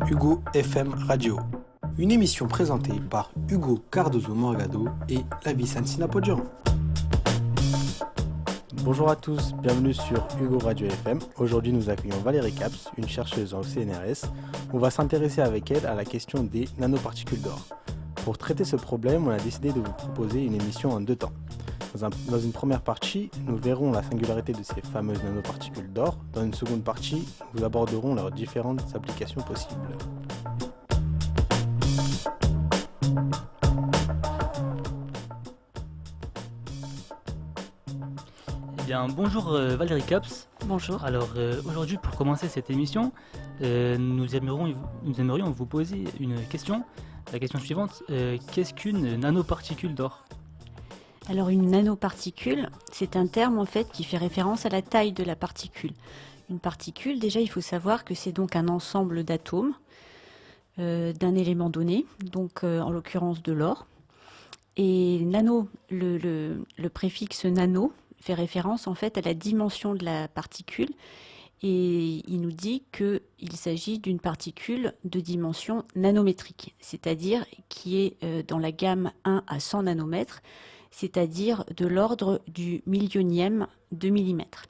Hugo FM Radio, une émission présentée par Hugo Cardozo Morgado et la Vicentine Apodian. Bonjour à tous, bienvenue sur Hugo Radio FM. Aujourd'hui nous accueillons Valérie Caps, une chercheuse en CNRS. On va s'intéresser avec elle à la question des nanoparticules d'or. Pour traiter ce problème, on a décidé de vous proposer une émission en deux temps. Dans une première partie, nous verrons la singularité de ces fameuses nanoparticules d'or. Dans une seconde partie, nous aborderons leurs différentes applications possibles. Eh bien, bonjour Valérie Caps. Bonjour. Alors aujourd'hui, pour commencer cette émission, nous aimerions vous poser une question. La question suivante, qu'est-ce qu'une nanoparticule d'or ? Alors une nanoparticule, c'est un terme en fait qui fait référence à la taille de la particule. Une particule, déjà il faut savoir que c'est donc un ensemble d'atomes d'un élément donné, donc en l'occurrence de l'or. Et nano, le préfixe nano fait référence en fait à la dimension de la particule et il nous dit qu'il s'agit d'une particule de dimension nanométrique, c'est-à-dire qui est dans la gamme 1 à 100 nanomètres, c'est-à-dire de l'ordre du millionième de millimètre.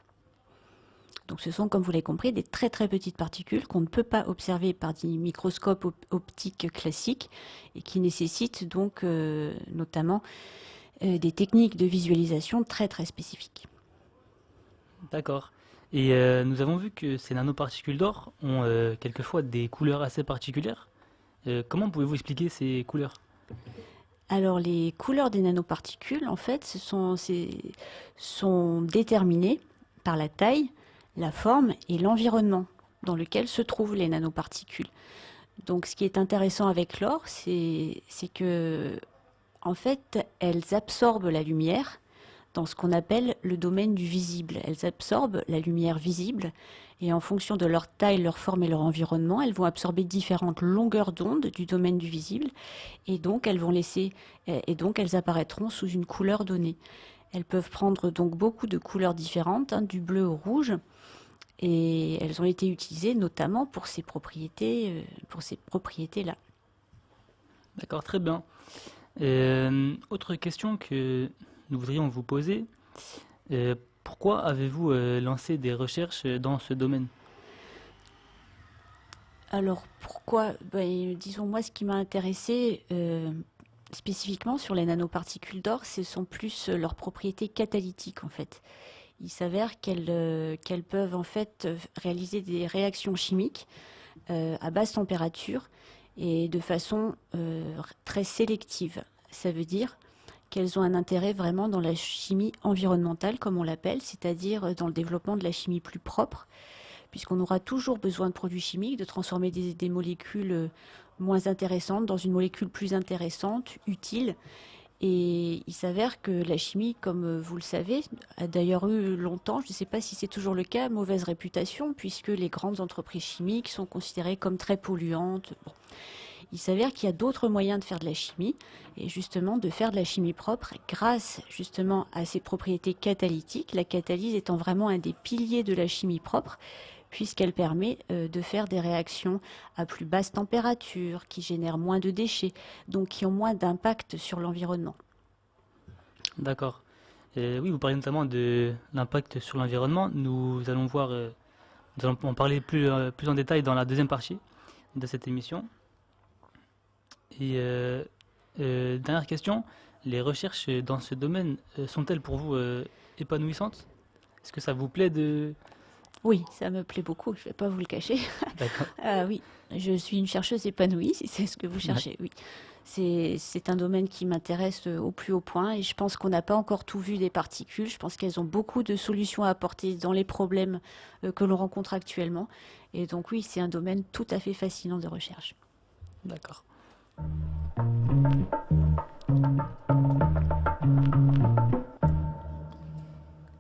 Donc ce sont, comme vous l'avez compris, des très très petites particules qu'on ne peut pas observer par des microscopes optiques classiques et qui nécessitent donc notamment des techniques de visualisation très très spécifiques. D'accord. Et nous avons vu que ces nanoparticules d'or ont quelquefois des couleurs assez particulières. Comment pouvez-vous expliquer ces couleurs ? Alors les couleurs des nanoparticules, en fait, sont déterminées par la taille, la forme et l'environnement dans lequel se trouvent les nanoparticules. Donc ce qui est intéressant avec l'or, c'est que en fait, elles absorbent la lumière dans ce qu'on appelle le domaine du visible. Elles absorbent la lumière visible et en fonction de leur taille, leur forme et leur environnement, elles vont absorber différentes longueurs d'onde du domaine du visible et donc elles apparaîtront sous une couleur donnée. Elles peuvent prendre donc beaucoup de couleurs différentes, du bleu au rouge, et elles ont été utilisées notamment pour ces propriétés, là. D'accord, très bien. Autre question que nous voudrions vous poser, pourquoi avez-vous lancé des recherches dans ce domaine ? Alors pourquoi ? Disons moi ce qui m'a intéressé spécifiquement sur les nanoparticules d'or, ce sont plus leurs propriétés catalytiques en fait. Il s'avère qu'elles peuvent en fait réaliser des réactions chimiques à basse température et de façon très sélective. Ça veut dire qu'elles ont un intérêt vraiment dans la chimie environnementale, comme on l'appelle, c'est-à-dire dans le développement de la chimie plus propre, puisqu'on aura toujours besoin de produits chimiques, de transformer des molécules moins intéressantes dans une molécule plus intéressante, utile. Et il s'avère que la chimie, comme vous le savez, a d'ailleurs eu longtemps, je ne sais pas si c'est toujours le cas, mauvaise réputation, puisque les grandes entreprises chimiques sont considérées comme très polluantes. Bon. Il s'avère qu'il y a d'autres moyens de faire de la chimie, et justement de faire de la chimie propre grâce justement à ses propriétés catalytiques, la catalyse étant vraiment un des piliers de la chimie propre, puisqu'elle permet de faire des réactions à plus basse température, qui génèrent moins de déchets, donc qui ont moins d'impact sur l'environnement. D'accord. Oui, vous parlez notamment de l'impact sur l'environnement. Nous allons en parler plus en détail dans la deuxième partie de cette émission. Et dernière question, les recherches dans ce domaine sont-elles pour vous épanouissantes ? Est-ce que ça vous plaît de... Oui, ça me plaît beaucoup, je ne vais pas vous le cacher. D'accord. Oui, je suis une chercheuse épanouie, si c'est ce que vous cherchez, oui. C'est un domaine qui m'intéresse au plus haut point et je pense qu'on n'a pas encore tout vu des particules. Je pense qu'elles ont beaucoup de solutions à apporter dans les problèmes que l'on rencontre actuellement. Et donc oui, c'est un domaine tout à fait fascinant de recherche. D'accord.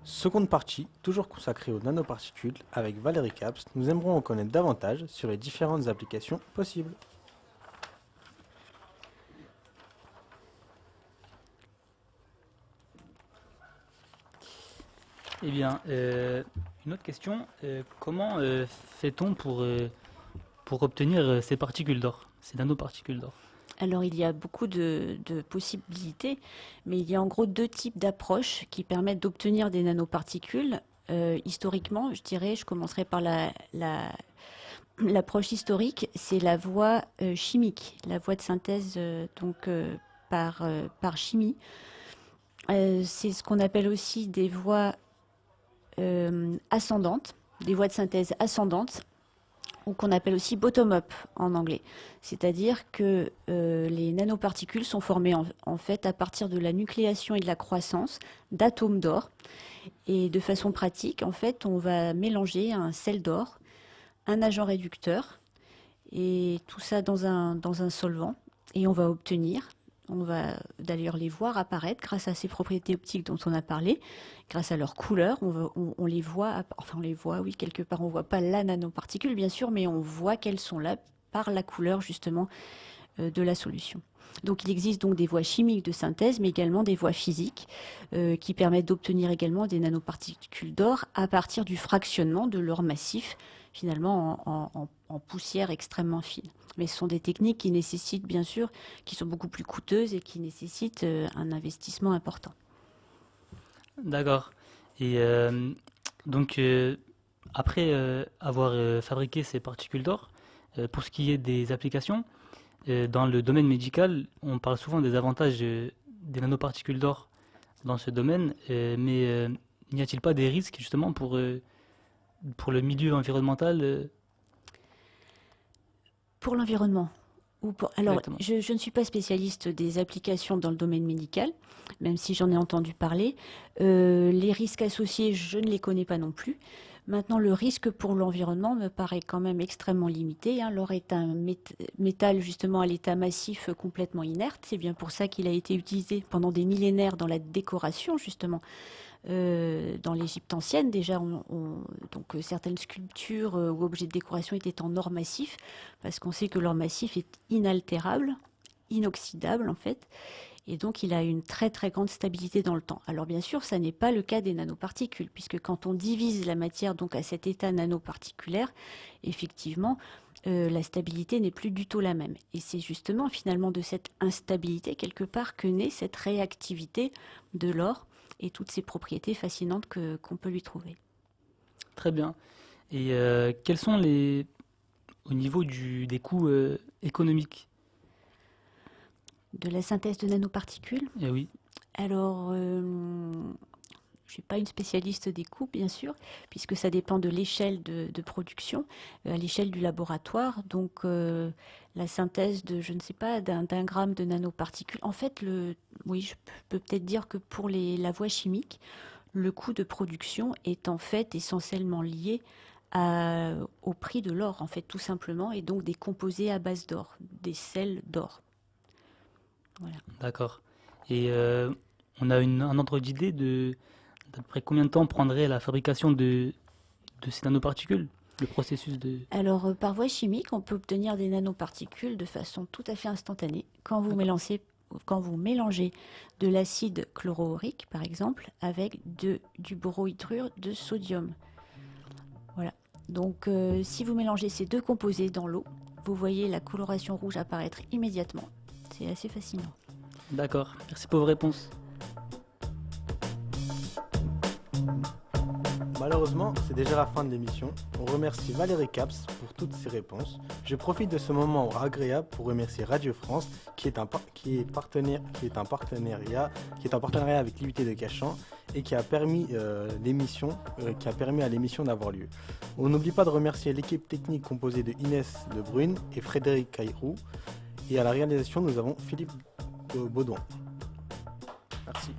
Seconde partie, toujours consacrée aux nanoparticules, avec Valérie Caps, nous aimerons en connaître davantage sur les différentes applications possibles. Eh bien, une autre question. Comment fait-on pour obtenir ces particules d'or, ces nanoparticules d'or? Alors, il y a beaucoup de possibilités, mais il y a en gros deux types d'approches qui permettent d'obtenir des nanoparticules. Historiquement, je commencerai par l'approche historique, c'est la voie chimique, la voie de synthèse par chimie. C'est ce qu'on appelle aussi des voies ascendantes, des voies de synthèse ascendantes, ou qu'on appelle aussi bottom-up en anglais. C'est-à-dire que les nanoparticules sont formées en fait à partir de la nucléation et de la croissance d'atomes d'or. Et de façon pratique, en fait, on va mélanger un sel d'or, un agent réducteur, et tout ça dans un solvant. Et on va d'ailleurs les voir apparaître grâce à ces propriétés optiques dont on a parlé, grâce à leur couleur. On les voit, oui, quelque part. On ne voit pas la nanoparticule, bien sûr, mais on voit qu'elles sont là par la couleur, justement, de la solution. Donc il existe donc des voies chimiques de synthèse, mais également des voies physiques qui permettent d'obtenir également des nanoparticules d'or à partir du fractionnement de l'or massif, finalement en poussière extrêmement fine. Mais ce sont des techniques qui nécessitent, bien sûr, qui sont beaucoup plus coûteuses et qui nécessitent un investissement important. D'accord. Et donc, après avoir fabriqué ces particules d'or, pour ce qui est des applications, dans le domaine médical, on parle souvent des avantages des nanoparticules d'or dans ce domaine, mais n'y a-t-il pas des risques justement pour le milieu environnemental? Pour l'environnement Alors, Exactement. je ne suis pas spécialiste des applications dans le domaine médical, même si j'en ai entendu parler. Les risques associés, je ne les connais pas non plus. Maintenant, le risque pour l'environnement me paraît quand même extrêmement limité. L'or est un métal justement à l'état massif complètement inerte. C'est bien pour ça qu'il a été utilisé pendant des millénaires dans la décoration, justement. Dans l'Égypte ancienne, déjà, donc certaines sculptures ou objets de décoration étaient en or massif, parce qu'on sait que l'or massif est inaltérable, inoxydable en fait, et donc il a une très très grande stabilité dans le temps. Alors bien sûr, ça n'est pas le cas des nanoparticules, puisque quand on divise la matière donc à cet état nanoparticulaire, effectivement, la stabilité n'est plus du tout la même. Et c'est justement finalement de cette instabilité quelque part que naît cette réactivité de l'or et toutes ces propriétés fascinantes qu'on peut lui trouver. Très bien. Et quels sont au niveau des coûts économiques? De la synthèse de nanoparticules? Eh oui. Alors, je ne suis pas une spécialiste des coûts, bien sûr, puisque ça dépend de l'échelle de production, à l'échelle du laboratoire. Donc, la synthèse je ne sais pas, d'un gramme de nanoparticules. En fait, oui, je peux peut-être dire que pour la voie chimique, le coût de production est en fait essentiellement lié au prix de l'or, en fait, tout simplement, et donc des composés à base d'or, des sels d'or. Voilà. D'accord. Et on a un ordre d'idée d'après combien de temps prendrait la fabrication de ces nanoparticules, le processus de... Alors, par voie chimique, on peut obtenir des nanoparticules de façon tout à fait instantanée. Quand vous mélangez de l'acide chlorhydrique, par exemple, avec du borohydrure de sodium. Voilà. Donc, si vous mélangez ces deux composés dans l'eau, vous voyez la coloration rouge apparaître immédiatement. C'est assez fascinant. D'accord. Merci pour vos réponses. Malheureusement, c'est déjà la fin de l'émission. On remercie Valérie Caps pour toutes ses réponses. Je profite de ce moment agréable pour remercier Radio France, qui est en partenariat avec l'IUT de Cachan et qui a permis à l'émission d'avoir lieu. On n'oublie pas de remercier l'équipe technique composée de Inès De Bruyne et Frédéric Caïrou. Et à la réalisation, nous avons Philippe Baudouin. Merci.